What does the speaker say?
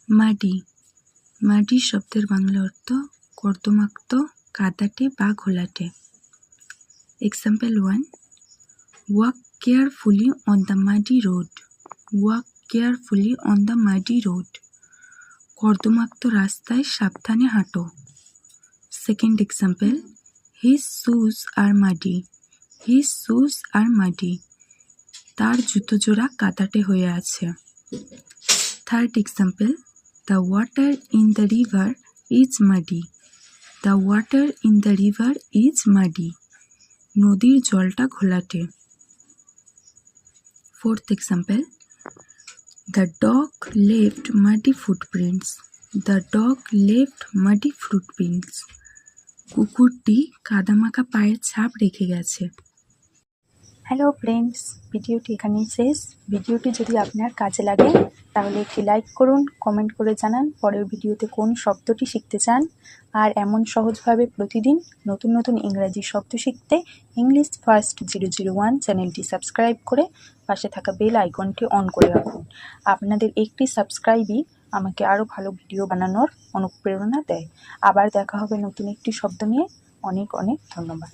মাটি। মাটি শব্দের বাংলা অর্থ কর্দমাক্ত, কাদাটে বা ঘোলাটে। Example 1, walk carefully on the muddy road. Walk carefully on the muddy road. কর্দমাক্ত রাস্তায় সাবধানে হাঁটো। Second example, his shoes are muddy. His shoes are muddy. তার জুতো জোড়া কাদাটে হয়ে আছে। Third example, the water in the river is muddy. The water in the river is muddy. নদীর জলটা ঘোলাটে। Fourth example, the dog left muddy footprints. The dog left muddy footprints. কুকুরটি কাদামাখা পায়ের ছাপ রেখে গেছে। হ্যালো ফ্রেন্ডস, ভিডিওটি এখানেই শেষ। ভিডিওটি যদি আপনার কাজে লাগে তাহলে একটি লাইক করুন, কমেন্ট করে জানান পরের ভিডিওতে কোন শব্দটি শিখতে চান। আর এমন সহজভাবে প্রতিদিন নতুন নতুন ইংরাজি শব্দ শিখতে ইংলিশ ফার্স্ট 001 চ্যানেলটি সাবস্ক্রাইব করে পাশে থাকা বেল আইকনটি অন করে রাখুন। আপনাদের একটি সাবস্ক্রাইবই আমাকে আরও ভালো ভিডিও বানানোর অনুপ্রেরণা দেয়। আবার দেখা হবে নতুন একটি শব্দ নিয়ে। অনেক অনেক ধন্যবাদ।